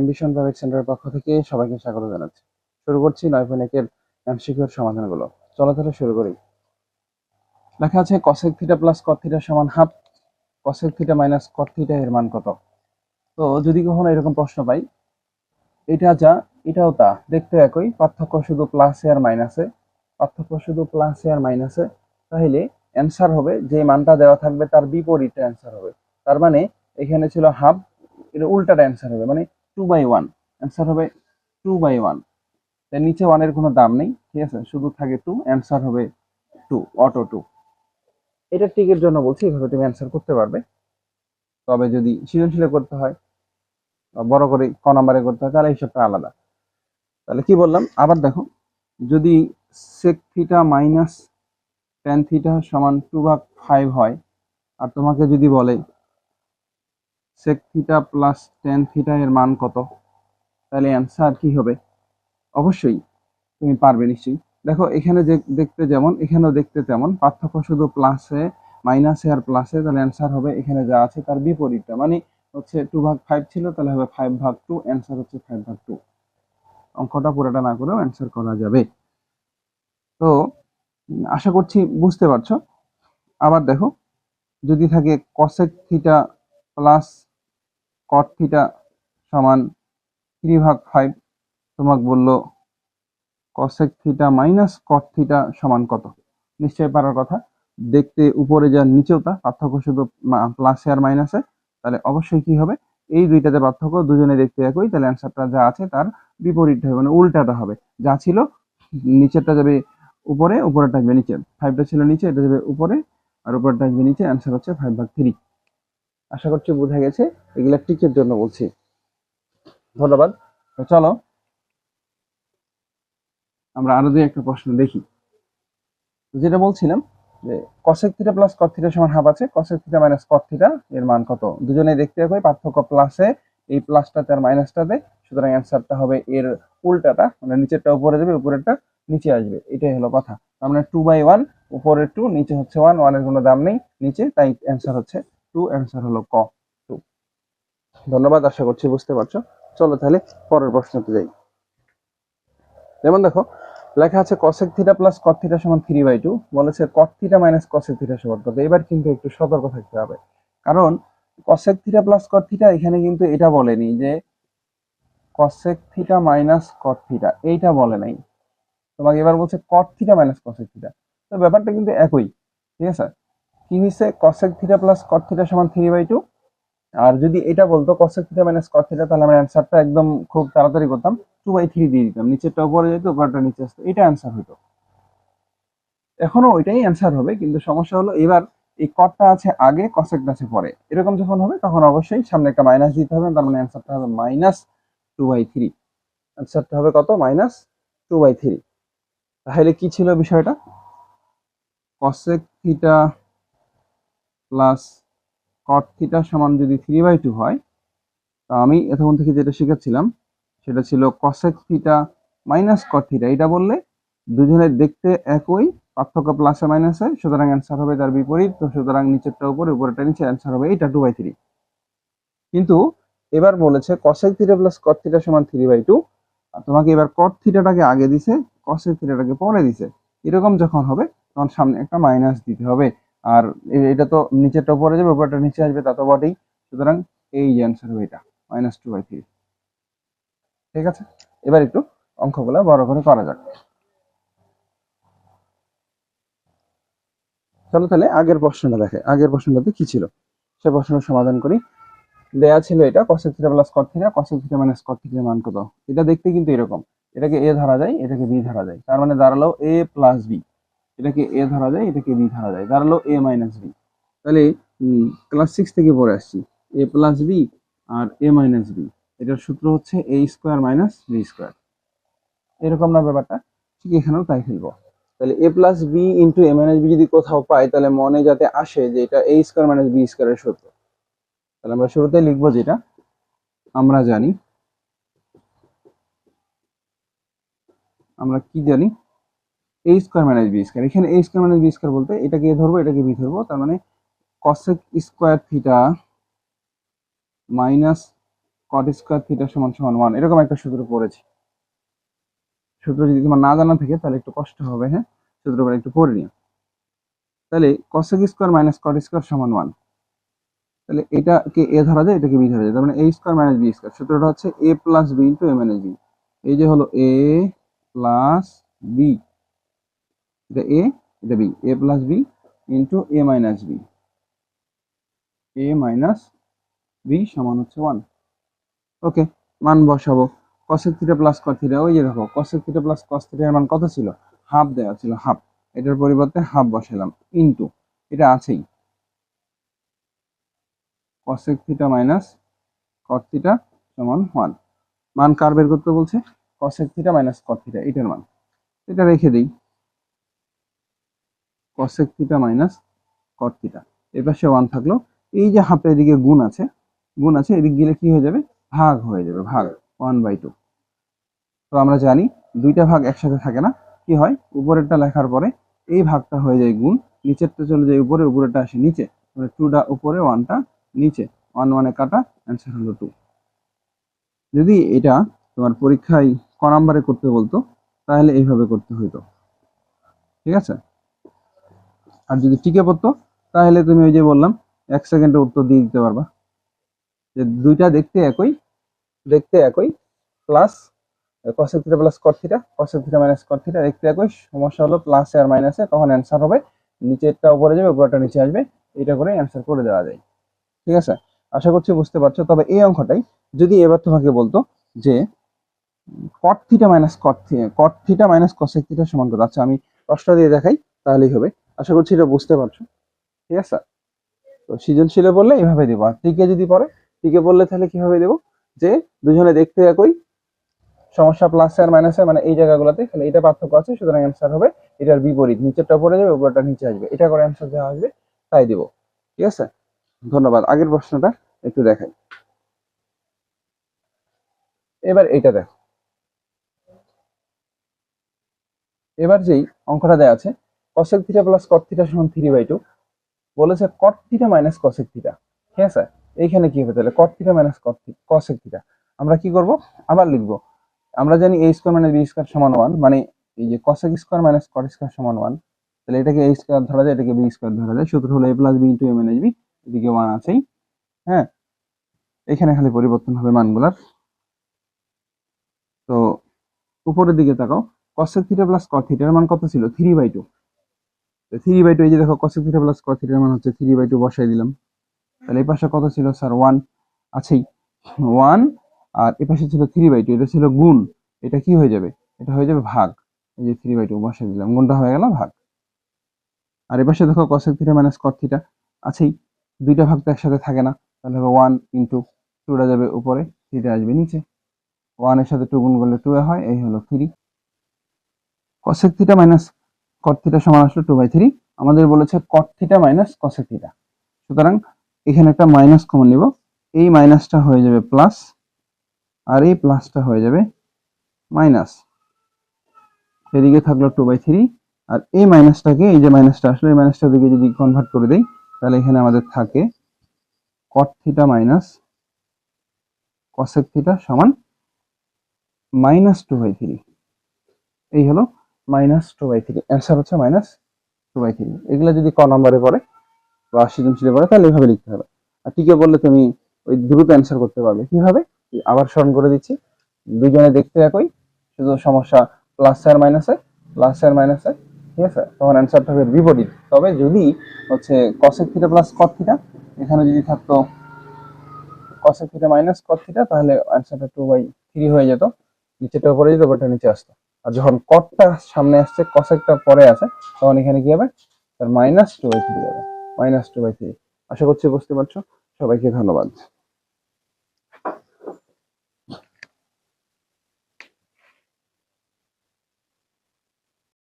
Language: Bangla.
অ্যাম্বিশন প্রাইভেট সেন্টারের পক্ষ থেকে সবাইকে স্বাগত জানাচ্ছি। শুরু করছি 9.1 এমসিকিউর সমাধানগুলো। চলো তাহলে শুরু করি। লেখা আছে cosec theta plus cot theta সমান half cosec theta minus cot theta এর মান কত। তো যদি কখনো এরকম প্রশ্ন পাই, এটা যা এটাও তা, দেখতে একই, পার্থক্য শুধু প্লাসে আর মাইনাসে, তাহলে অ্যান্সার হবে যে মানটা দেওয়া থাকবে তার বিপরীতটা অ্যান্সার হবে। তার মানে এখানে ছিল হাফ, এটা উল্টাটা অ্যান্সার হবে, মানে 2/1 অ্যান্সার হবে 2/1। তাই নিচে 1 এর কোনো দাম নেই, ঠিক আছে, শুধু থাকে 2, অ্যান্সার হবে 2, অটো 2। এটা টিকের জন্য বলছি, এভাবে তুমি অ্যান্সার করতে পারবে। তবে যদি সৃজনশীলে করতে হয় বা বড় করে ক নাম্বারে করতে হয় তাহলে হিসাবটা আলাদা। তাহলে কি বললাম আবার দেখো, যদি sec theta minus tan theta সমান 2/5 হয়, আর তোমাকে যদি বলে sec theta plus tan theta এর মান কত, তাহলে অ্যান্সার কি হবে? অবশ্যই তুমি পারবে নিশ্চয়ই। দেখো এখানে যে দেখতে যেমন এখানেও দেখতে তেমন, পার্থক্য শুধু প্লাসে মাইনাসে আর প্লাসে, তাহলে অ্যান্সার হবে এখানে যা আছে তার বিপরীতটা, মানে হচ্ছে 2/5 ছিল, তাহলে হবে 5/2, অ্যান্সার হচ্ছে 5/2। অঙ্কটা পুরোটা না করেও অ্যান্সার করা যাবে। তো আশা করছি বুঝতে পারছো। আবার দেখো, যদি থাকে cosec theta plus cot theta সমান 3/5, তোমাকে বললো cosec theta minus cot theta সমান কত। নিশ্চয়ই পারার কথা, দেখতে উপরে যা নিচেও তা, পার্থক্য শুধু প্লাসে আর মাইনাসে, তাহলে অবশ্যই কি হবে, এই দুইটাতে পার্থক্য, দুজনে দেখতে একই, তাহলে অ্যান্সারটা যা আছে তার বিপরীতটা হবে, মানে উল্টাটা হবে। যা ছিল নিচেরটা যাবে উপরে, উপরেরটা আসবে নিচে, 5টা ছিল নিচে, এটা যাবে উপরে, আর উপরেরটা আসবে নিচে, অ্যান্সার হচ্ছে 5/3। আশা করছি বোঝা গেছে, এগুলা টিকের জন্য বলছি। ধন্যবাদ। তো চলো আমরা আরো দুই একটা প্রশ্ন দেখি। যেটা বলছিলাম যে cosec theta plus cot theta সমান হাফ আছে, cosec theta minus cot theta এর মান কত। দুজনেই দেখতে একই, পার্থক্য প্লাসে, এই প্লাসটাতে আর মাইনাসটাতে, সুতরাং অ্যান্সারটা হবে এর উল্টাটা, মানে নিচেরটা উপরে যাবে, উপরেরটা নিচে আসবে, এটাই হলো কথা। তার মানে 2/1, উপরে 2, নিচে হচ্ছে 1, 1 এর কোনো দাম নেই নিচে, তাই অ্যান্সার হচ্ছে 2, অ্যান্সার হলো ক 2। ধন্যবাদ, আশা করছি বুঝতে পারছো। চলো তাহলে পরের প্রশ্নতে যাই। যেমন দেখো লেখা আছে cosec theta plus cot theta সমান 3/2, বলেছে cot theta minus cosec theta সমান কত। এবার কিন্তু একটু সতর্ক থাকতে হবে, কারণ cosec theta plus cot theta এখানে কিন্তু এটা বলেনি যে cosec theta minus cot theta, এইটা বলে নাই। তোমাকে এবার বলছে cot theta minus cosec theta, তো ব্যাপারটা কিন্তু একই, ঠিক আছে। কি হয়েছে, cosec theta plus cot theta সমান 3/2, আর যদি এটা বলতো cosec theta minus cot theta, তাহলে আমরা অ্যান্সারটা একদম খুব তাড়াতাড়ি করতাম, 2/3 দিয়ে দিতাম, নিচেরটা উপরে যেত, উপরটা নিচে আসতো, এটা অ্যান্সার হতো। এখনো ওইটাই অ্যান্সার হবে, কিন্তু সমস্যা হলো এবার এই কটটা আছে আগে, কসেকটা আছে পরে, এরকম যখন হবে তখন অবশ্যই সামনে একটা মাইনাস দিতে হবে, তার মানে অ্যান্সারটা হবে -2/3। অ্যান্সারটা হবে কত, -2/3। তাহলে কি ছিল বিষয়টা, cosec theta plus cot theta সমান যদি 3/2 হয়, তা আমি এতক্ষণ থেকে যেটা শিখাচ্ছিলাম সেটা ছিল cosec theta minus cot theta, এটা বললে দুজনের দেখতে একই, পার্থক্য প্লাসে মাইনাসে, সুতরাং অ্যান্সার হবে তার বিপরীত, তো সুতরাং নিচেরটা উপরে, উপরেরটা নিচে, অ্যান্সার হবে এইটা 2/3। কিন্তু এবার বলেছে cosec theta plus cot theta সমান 3/2, আর তোমাকে এবার কট থিটাটাকে আগে দিছে, কসেক থিটাটাকে পরে দিছে, এরকম যখন হবে তখন সামনে একটা মাইনাস দিতে হবে, আর এটা তো নিচেরটা উপরে যাবে, উপরটা নিচে আসবে, তা তো বটেই, সুতরাং এই যে অ্যান্সার হবে এটা -2/3। ঠিক আছে, এবার একটু অঙ্কগুলো বড় করে করা যাক। চলো তাহলে আগের প্রশ্নটা দেখে, আগের প্রশ্নটাতে কি ছিল সে প্রশ্নের সমাধান করি। দেয়া ছিল এটা cosec theta plus cot theta, cosec theta minus cot থিটার মান কত। এটা দেখতে কিন্তু এরকম, এটাকে a ধরা যায়, এটাকে b ধরা যায়, তার মানে দাঁড়ালো a প্লাস b। এটাকে a ধরা যায়, এটাকে b ধরা যায়, দাঁড়ালো a মাইনাস b। তাহলে ক্লাস 6 থেকে পড়ে আসছি, a প্লাস b আর a মাইনাস b, এটার সূত্র হচ্ছে a square minus b square. এরকম না ব্যাপারটা, ঠিক এখানেও তাই ফেলবো। তাহলে a plus b into a minus b যদি কোথাও পাই, তাহলে মনে যাতে আসে যে এটা a স্কোয়ার মাইনাস b স্কোয়ারের সূত্র। তাহলে আমরা শুরুতে লিখবো যেটা আমরা জানি, আমরা কি জানি, a square minus b square. এখানে a square minus b square বলতে এটাকে a ধরবো, এটাকে b ধরবো, তার মানে cosec square theta minus cot square theta সমান সমান 1, এরকম একটা সূত্র পড়েছি। সূত্র যদি তোমার না জানা থাকে তাহলে একটু কষ্ট হবে, হ্যাঁ, সূত্রটা একটু পড়ে নিও। তাহলে cosec square minus cot square সমান 1, তাহলে এটাকে এ ধরা যায়, এটাকে বি ধরা যায়, তার মানে এ স্কোয়ার মাইনাস বি স্কোয়ার। সূত্রটা হচ্ছে এ প্লাস বি ইন্টু এ মাইনাস বি। এই যে হলো এ প্লাস বি, এটা এ এটা বি, এ প্লাস বি ইন্টু এ মাইনাস বি, এ মাইনাস বি সমান হচ্ছে 1। ওকে, মান বসাবো। Cosec theta plus cot theta, ওই যে দেখো কসেক থিটা প্লাস কস থিটার মান কত ছিল, হাফ দেওয়া ছিল, হাফ, এটার পরিবর্তে হাফ বসালাম, ইন্টু এটা আছেই cosec theta minus cot theta সমান 1। মান কার বের করতে বলছে, cosec theta minus cot theta, এটার মান। এটা রেখে দিই, cosec theta minus cot theta, এর পাশে 1 থাকলো, এই যে হাফটা এদিকে গুণ আছে, গুণ আছে, এদিক গেলে কি হয়ে যাবে, ভাগ হয়ে যাবে, ভাগ 1/2। তো আমরা জানি দুইটা ভাগ একসাথে থাকে না, কি হয়, উপরেরটা লেখার পরে এই ভাগটা হয়ে যায় গুণ, নিচেরটা চলে যায় উপরে, উপরেরটা আসে নিচে, মানে 2টা উপরে 1টা নিচে, 1 1 কাটা, অ্যান্সার হলো 2। যদি এটা তোমার পরীক্ষায় ক নাম্বারে করতে বলতো তাহলে এইভাবে করতে হইতো, ঠিক আছে। আর যদি টিকে পড়তো তাহলে তুমি ওই যে বললাম 1 সেকেন্ডে উত্তর দিয়ে দিতে পারবা, যে দুইটা দেখতে একই plus cosec theta plus cot theta, cosec theta minus cot theta দেখতে একই, সমস্যা হলো প্লাসে আর মাইনাসে, তখন অ্যান্সার হবে নিচেরটা উপরে যাবে, উপরটা নিচে আসবে, এটা করে অ্যান্সার করে দেওয়া যায়, ঠিক আছে। আশা করছি বুঝতে পারছো। তবে এই অঙ্কটাই যদি এবার তোমাকে বলতো যে কট theta minus cot theta minus cosec theta সমান কত, আচ্ছা আমি প্রশ্ন দিয়ে দেখাই তাহলেই হবে, আশা করছি এটা বুঝতে পারছো, ঠিক আছে। তো সৃজনশীলে বললে এইভাবে দেবো, আর টিকে যদি পড়ে, টিকে বললে তাহলে কিভাবে দেবো, যে দুজনে দেখতে একই, সমস্যা প্লাস আর মাইনাস মানে এই জায়গাগুলোতে, তাহলে এটা পার্থক্য আছে, সুতরাং অ্যান্সার হবে এটার বিপরীত, নিচেরটা পড়ে যাবে, উপরটা নিচে আসবে, এটা করে অ্যান্সার দেওয়া আসবে, তাই দিব, ঠিক আছে। ধন্যবাদ। আগের প্রশ্নটা একটু দেখাই, এবার এটা দেখো, এবার যেই অঙ্কটা দেওয়া আছে cosec theta plus cot theta সমান 3/2, বলেছে কট থিটা মাইনাস কসেক থিটা, ঠিক আছে। এইখানে কি হবে তাহলে, কট থিটা মাইনাস কসেক থিটা, আমরা কি করব, আবার লিখবো। আমরা জানি a square minus b square সমান 1, মানে এই যে কসেক স্কয়ার মাইনাস কট স্কয়ার সমান 1, তাহলে এটাকে a স্কয়ার ধরা যায়, এটাকে b স্কয়ার ধরা যায়, সূত্র হলো a plus b into a minus b, এদিকে 1 আছেই, হ্যাঁ, এখানে খালি পরিবর্তন হবে মানগুলার। তো উপরের দিকে তাকাও, কসেক থিটা প্লাস কট থিটার মান কত ছিল, 3/2, 3/2, এই যে দেখো কসেক থিটা প্লাস কট থিটার মান হচ্ছে 3/2, বসাই দিলাম। তাহলে এই পাশে কত ছিল স্যার, 1 আছেই, 1, আর এই পাশে ছিল 3/2, এটা ছিল গুণ, এটা কি হয়ে যাবে, এটা হয়ে যাবে ভাগ, এই যে 3/2 বসাই দিলাম, গুণটা হয়ে গেল ভাগ। আর এই পাশে দেখো cosec theta minus cot theta আছেই, দুইটা ভাগ তো একসাথে থাকে না, তাহলে হবে 1 ইন্টু 2টা যাবে উপরে, 3টা আসবে নিচে, 1 এর সাথে 2 গুণ করলে 2 এ হয়, এই হলো 3। Cosec theta minus cot theta সমান আসলো 2/3, আমাদের বলেছে কট থিটা মাইনাস কসেক থিটা, সুতরাং এখানে একটা মাইনাস কমন নিব, এই মাইনাসটা হয়ে যাবে প্লাস, আর এই প্লাসটা হয়ে যাবে মাইনাস, এদিকে থাকলো 2/3, আর এই মাইনাসটাকে, এই যে মাইনাসটা আসলে এই মাইনাসটা দিকে যদি কনভার্ট করে দেই, তাহলে এখানে আমাদের থাকে কট থিটা মাইনাস কসেক থিটা সমান -2/3, এই হলো -2/3, অ্যান্সার হচ্ছে -2/3। এগুলো যদি ক নম্বরে পড়ে বা সৃজনশীলে পড়ে তাহলে এইভাবে লিখতে হবে। আর টিকে বললে তুমি ওই দ্রুত অ্যান্সার করতে পারবে, কিভাবে, আবার স্মরণ করে দিচ্ছি, দুইজনে দেখতে একই, শুধু সমস্যা প্লাস আর মাইনাসে, প্লাস আর মাইনাসে, ঠিক আছে, তখন অ্যান্সারটা হবে বিপরীত। তবে যদি হচ্ছে cosec theta plus cot theta, এখানে যদি থাকতো cosec theta minus cot theta, তাহলে অ্যান্সারটা 2/3 হয়ে যেত, নিচেটা উপরে যেত, উপরটা নিচে আসতো। আর যখন কটটা সামনে আসছে, কসেকটা পরে আছে, তখন এখানে কি হবে, তার -2/3 হবে, -2/3। আশা করছি বুঝতে পারছো। সবাইকে ধন্যবাদ।